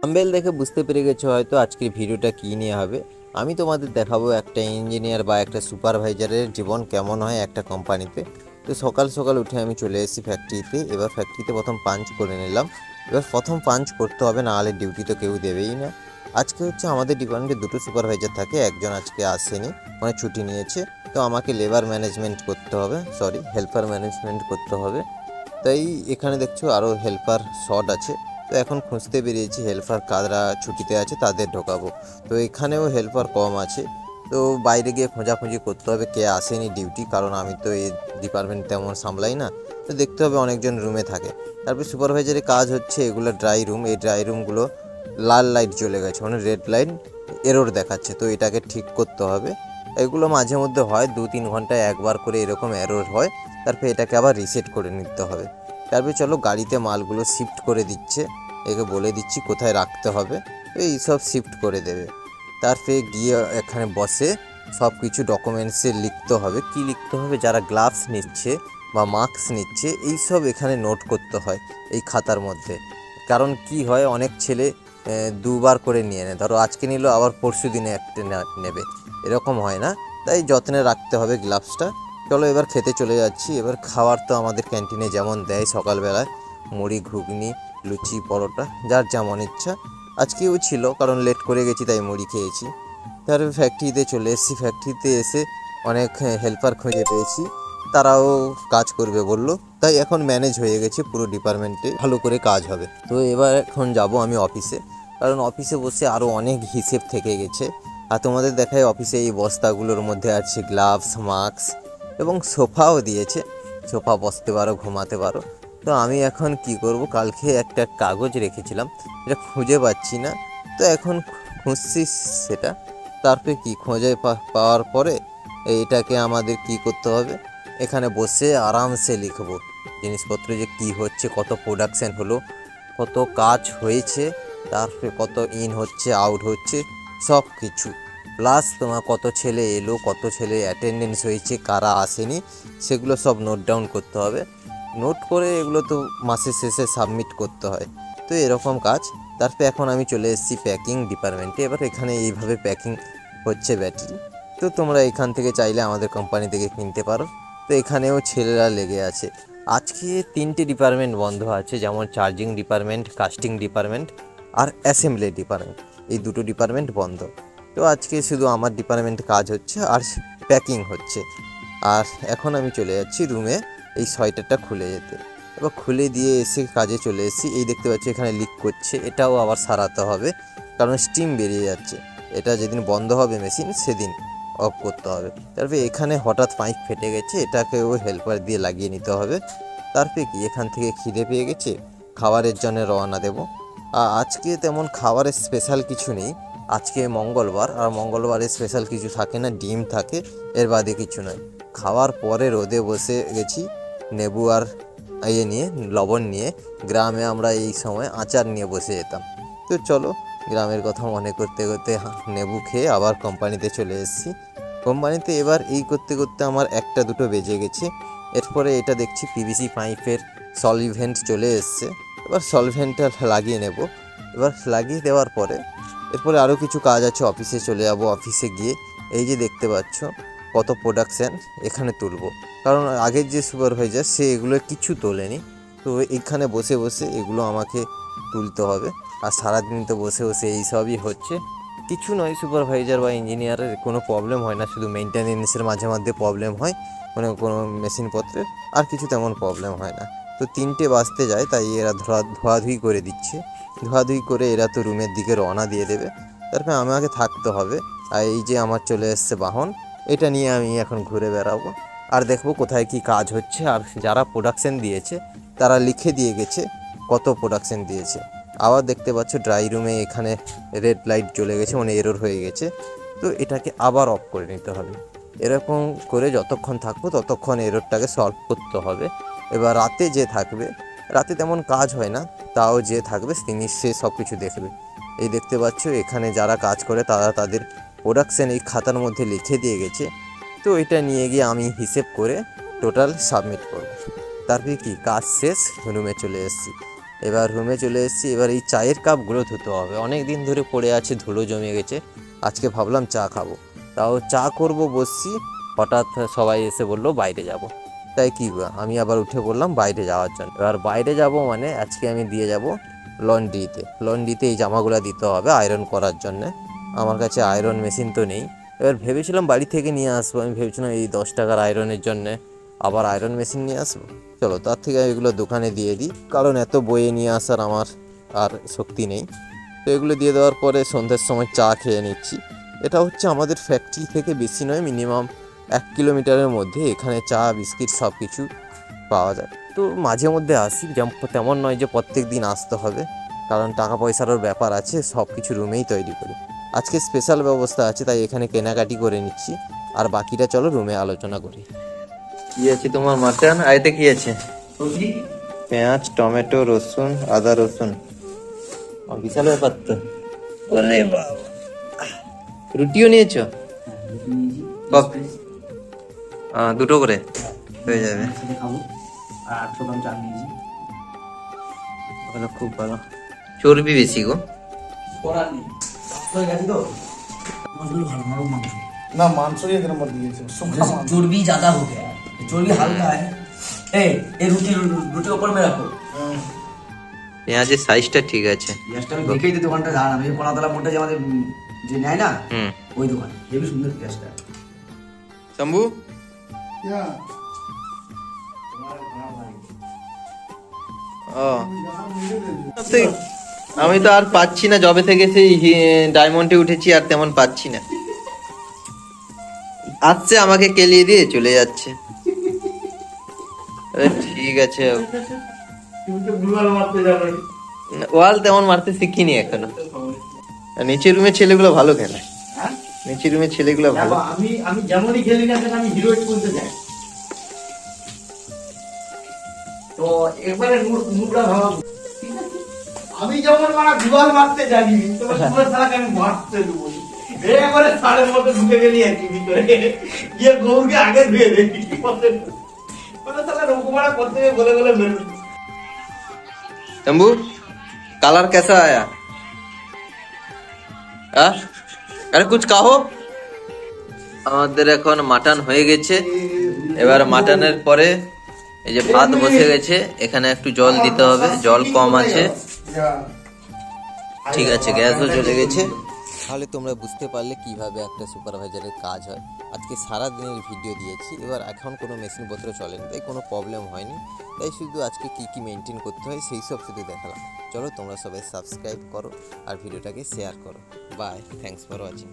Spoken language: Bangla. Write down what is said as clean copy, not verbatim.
থাম্বনেল দেখে বুঝতে পেরে গেছো হয়তো আজকের ভিডিওটা কী নিয়ে হবে। আমি তোমাদের দেখাবো একটা ইঞ্জিনিয়ার বা একটা সুপারভাইজারের জীবন কেমন হয় একটা কোম্পানিতে। তো সকাল সকাল উঠে আমি চলে এসেছি ফ্যাক্টরিতে। এবার ফ্যাক্টরিতে প্রথম পাঞ্চ করে নিলাম। এবার প্রথম পাঞ্চ করতে হবে, না হলে ডিউটি তো কেউ দেবেই না। আজকে হচ্ছে আমাদের ডিপার্টমেন্টে দুটো সুপারভাইজার থাকে, একজন আজকে আসেনি, মানে ছুটি নিয়েছে। তো আমাকে লেবার ম্যানেজমেন্ট করতে হবে, সরি হেল্পার ম্যানেজমেন্ট করতে হবে। তাই এখানে দেখছো আরও হেল্পার শর্ট আছে। তো এখন খুঁজতে বেরিয়েছি হেল্পার কারা ছুটিতে আছে তাদের ঢোকাবো। তো এখানেও হেল্পার কম আছে। তো বাইরে গিয়ে খোঁজাখুঁজি করতে হবে কে আসেনি ডিউটি, কারণ আমি তো এই ডিপার্টমেন্ট তেমন সামলাই না। তো দেখতে হবে অনেকজন রুমে থাকে। তারপর সুপারভাইজারের কাজ হচ্ছে এগুলো ড্রাই রুম, এই ড্রাই রুমগুলো লাল লাইট জ্বলে গেছে, মানে রেড লাইট এরর দেখাচ্ছে। তো এটাকে ঠিক করতে হবে। এগুলো মাঝে মধ্যে হয় 2-3 ঘন্টায় একবার করে এরকম এরর হয়। তারপর এটাকে আবার রিসেট করে নিতে হবে। তারপরে চলো গাড়িতে মালগুলো শিফট করে দিচ্ছে, একে বলে দিচ্ছি কোথায় রাখতে হবে, এই সব শিফট করে দেবে। তারপরে গিয়ে এখানে বসে সব কিছু ডকুমেন্টসে লিখতে হবে। কি লিখতে হবে, যারা গ্লাভস নিচ্ছে বা মাস্ক নিচ্ছে এই সব এখানে নোট করতে হয় এই খাতার মধ্যে। কারণ কি হয়, অনেক ছেলে দুবার করে নিয়ে নেয়, ধরো আজকে নিল আবার পরশু দিনে একটা নেবে, এরকম হয় না। তাই যত্নে রাখতে হবে গ্লাভসটা। চলো এবার খেতে চলে যাচ্ছি। এবার খাবার তো আমাদের ক্যান্টিনে যেমন দেয় সকালবেলায়, মুড়ি ঘুগনি লুচি পরোটা যার যেমন ইচ্ছা। আজকেও ছিল, কারণ লেট করে গেছি তাই মুড়ি খেয়েছি। তারপর ফ্যাক্টরিতে চলে এসেছি। ফ্যাক্টরিতে এসে অনেক হেল্পার খুঁজে পেয়েছি, তারাও কাজ করবে বললো। তাই এখন ম্যানেজ হয়ে গেছে, পুরো ডিপার্টমেন্টে ভালো করে কাজ হবে। তো এবার এখন যাব আমি অফিসে, কারণ অফিসে বসে আরও অনেক হিসেব থেকে গেছে। আর তোমাদের দেখায় অফিসে এই বস্তাগুলোর মধ্যে আছে গ্লাভস মাস্ক এবং সোফাও দিয়েছে, সোফা বসতে পারো ঘুমাতে পারো। তো আমি এখন কি করব, কালকে একটা কাগজ রেখেছিলাম, এটা খুঁজে পাচ্ছি না। তো এখন খুঁজছি সেটা। তারপরে কি খুঁজে পাওয়ার পরে এটাকে আমাদের কি করতে হবে, এখানে বসে আরামসে লিখবো জিনিসপত্র যে কি হচ্ছে, কত প্রোডাকশান হলো, কত কাজ হয়েছে, তারপরে কত ইন হচ্ছে আউট হচ্ছে সব কিছু। প্লাস তোমার কত ছেলে এলো, কত ছেলে অ্যাটেন্ডেন্স হয়েছে, কারা আসেনি, সেগুলো সব নোট ডাউন করতে হবে। নোট করে এগুলো তো মাসের শেষে সাবমিট করতে হয়। তো এরকম কাজ। তারপরে এখন আমি চলে এসেছি প্যাকিং ডিপার্টমেন্টে। এবার এখানে এইভাবে প্যাকিং হচ্ছে ব্যাটারি। তো তোমরা এখান থেকে চাইলে আমাদের কোম্পানি থেকে কিনতে পারো। তো এখানেও ছেলেরা লেগে আছে। আজকে 3টে ডিপার্টমেন্ট বন্ধ আছে, যেমন চার্জিং ডিপার্টমেন্ট, কাস্টিং ডিপার্টমেন্ট আর অ্যাসেম্বলি ডিপার্টমেন্ট, এই দুটো ডিপার্টমেন্ট বন্ধ। তো আজকে শুধু আমার ডিপার্টমেন্টে কাজ হচ্ছে আর প্যাকিং হচ্ছে। আর এখন আমি চলে যাচ্ছি রুমে এই সোয়েটারটা খুলে যেতে। এবার খুলে দিয়ে এসে কাজে চলে এসেছি। এই দেখতে পাচ্ছি এখানে লিক করছে, এটাও আবার সারাতে হবে, কারণ স্টিম বেরিয়ে যাচ্ছে। এটা যেদিন বন্ধ হবে মেশিন সেদিন অফ করতে হবে। তারপরে এখানে হঠাৎ পাইপ ফেটে গেছে, এটাকেও হেল্পার দিয়ে লাগিয়ে নিতে হবে। তারপরে কি এখান থেকে খিদে পেয়ে গেছে, খাবারের জন্য রওনা দেব। আজকে তেমন খাবারের স্পেশাল কিছু নেই, আজকে মঙ্গলবার, আর মঙ্গলবারে স্পেশাল কিছু থাকে না, ডিম থাকে, এর বাদে কিছু নয়। খাওয়ার পরে রোদে বসে গেছি লেবু আর নিয়ে লবণ নিয়ে। গ্রামে আমরা এই সময় আচার নিয়ে বসে যেতাম। তো চলো গ্রামের কথা মনে করতে করতে লেবু খেয়ে আবার কোম্পানিতে চলে এসেছি। কোম্পানিতে এবার এই করতে করতে আমার 1টা 2টো বেজে গেছে। এরপরে এটা দেখছি পিভিসি পাইপের সলভেন্ট চলে এসছে। এবার সলভেন্টটা লাগিয়ে নেব। এবার লাগিয়ে দেওয়ার পরে এরপরে আরও কিছু কাজ আছে, অফিসে চলে যাব। অফিসে গিয়ে এই যে দেখতে পাচ্ছ কত প্রোডাকশান এখানে তুলব, কারণ আগের যে সুপারভাইজার সে এগুলো কিছু তোলেনি। তো এইখানে বসে বসে এগুলো আমাকে তুলতে হবে। আর সারাদিন তো বসে বসে এই সবই হচ্ছে, কিছু নয়। সুপারভাইজার বা ইঞ্জিনিয়ারের কোনো প্রবলেম হয় না, শুধু মেনটেনেন্সের মাঝে মধ্যে প্রবলেম হয়, মানে কোনো মেশিনপত্রের, আর কিছু তেমন প্রবলেম হয় না। তো 3টে বাজতে যায়, তাই এরা ধোয়াধুয়ি করে দিচ্ছে। ধোয়াধুয়ি করে এরা তো রুমের দিকে রওনা দিয়ে দেবে। তারপরে আমাকে থাকতে হবে। আর এই যে আমার চলে এসছে বাহন, এটা নিয়ে আমি এখন ঘুরে বেড়াবো আর দেখবো কোথায় কি কাজ হচ্ছে। আর যারা প্রোডাকশান দিয়েছে তারা লিখে দিয়ে গেছে কত প্রোডাকশান দিয়েছে। আবার দেখতে পাচ্ছ ড্রাই রুমে এখানে রেড লাইট জ্বলে গেছে, মানে এরর হয়ে গেছে। তো এটাকে আবার অফ করে নিতে হবে। এরকম করে যতক্ষণ থাকবো ততক্ষণ এররটাকে সলভ করতে হবে। এবার রাতে যে থাকবে, রাতে তেমন কাজ হয় না, তাও যে থাকবে তিনি সে সব কিছু দেখবে। এই দেখতে পাচ্ছ এখানে যারা কাজ করে তারা তাদের প্রোডাকশান এই খাতার মধ্যে লিখে দিয়ে গেছে। তো এটা নিয়ে গিয়ে আমি হিসেব করে টোটাল সাবমিট করব। তারপরে কি কাজ শেষ, রুমে চলে এসেছি। এবার রুমে চলে এসেছি। এবার এই চায়ের কাপগুলো ধুতে হবে, অনেক দিন ধরে পড়ে আছে, ধুলো জমে গেছে। আজকে ভাবলাম চা খাবো, তাও চা করব বসছি, হঠাৎ সবাই এসে বললো বাইরে যাব। তাই কি আমি আবার উঠে বললাম বাইরে যাওয়ার জন্য। এবার বাইরে যাব মানে আজকে আমি দিয়ে যাব লন্ড্রিতে এই জামাগুলো দিতে হবে আয়রন করার জন্যে। আমার কাছে আয়রন মেশিন তো নেই। এবার ভেবেছিলাম বাড়ি থেকে নিয়ে আসবো, আমি ভেবেছিলাম এই 10 টাকার আয়রনের জন্যে আবার আয়রন মেশিন নিয়ে আসবো। চলো তার থেকে এগুলো দোকানে দিয়ে দিই, কারণ এত বয়ে নিয়ে আসার আমার আর শক্তি নেই। তো এগুলো দিয়ে দেওয়ার পরে সন্ধ্যের সময় চা খেয়ে নিচ্ছি। এটা হচ্ছে আমাদের ফ্যাক্টরি থেকে বেশি নয়, মিনিমাম 1 কিলোমিটারের মধ্যে। এখানে চা বিস্কিট সব কিছু পাওয়া যায়। তো মাঝে মধ্যে আসি, তেমন নয় যে প্রত্যেক দিন আসতে হবে, কারণ টাকা পয়সারও ব্যাপার আছে, সব কিছু রুমেই তৈরি করি। আজকে স্পেশাল ব্যবস্থা আছে, তাই এখানে কেনাকাটি করে নিচ্ছি। আর বাকিটা চলো রুমে আলোচনা করি। কি আছে তোমার মাটন? আইতে কি আছে? পেঁয়াজ, টমেটো, রসুন, আদা রসুন। বিশাল ব্যাপার তো। ওরে বাবা, রুটিও নিয়েছো? দুটো করে হয়ে যাবে। ভালো, খুব ভালো। চর্বি বেশি গো। ना मांसो एक नंबर दिए चर्बी ज्यादा हो गया है, चर्बी हल्का है। ये रोटी रोटी ऊपर में रखो। পেঁয়াজের সাইজটা ঠিক আছে। পেঁয়াজটা আমি দেখেই তো দোকানটা দাঁড়ালাম, এই কলাতলা মোটা যে আমাদের যে নেয় না, ওই দোকান। হেবি সুন্দর পেঁয়াজটা। শম্ভু, क्या ও আমি তো আর পাচ্ছি না, জবে থেকে সেই ডায়মন্ডে উঠেছি আর তেমন পাচ্ছি না। আসছে আমাকে কেলিয়ে দিয়ে চলে যাচ্ছে। আরে ঠিক আছে, ওয়াল তেমন মারতে শিখিনি এখনো। নিচের রুমের ছেলেগুলো ভালো খেলে, নিচের রুমের ছেলেগুলো ভালো। আমি যেমনই খেলি না কেন, আমি হিরোইন বলতে চাই। তো একবারে মুখটা ভাঙা। আমি যেমন মারা দুবার মারতে জানি, তোমার পুরো শালাকে আমি মারতে দেবো। একবারে সাড়ের মধ্যে ঢুকে গেলি আর কি ভিতরে, গিয়ে গৌরকে আগে ধুয়ে দেখি করতে বলে বলে বেরোল। शंभू, कलर कैसा आया? अरे कुछ कहो। আমাদের এখন মাটন হয়ে গেছে। এবার মাটনের পরে এই যে ভাত বসে গেছে, এখানে একটু জল দিতে হবে, জল কম আছে। ঠিক আছে, গ্যাসও জ্বলে গেছে। তাহলে তোমরা বুঝতে পারলে কিভাবে একটা সুপারভাইজারের কাজ হয়। আজকে সারা দিনের ভিডিও দিয়েছি, এবার এখন কোনো মেশিনপত্র চলেনি, তাই কোনো প্রবলেম হয়নি। তাই শুধু আজকে কি কি মেনটেন করতে হয় সেই সব শুধু দেখালাম। চলো তোমরা সবাই সাবস্ক্রাইব করো আর ভিডিওটাকে শেয়ার করো। Bye, thanks for watching.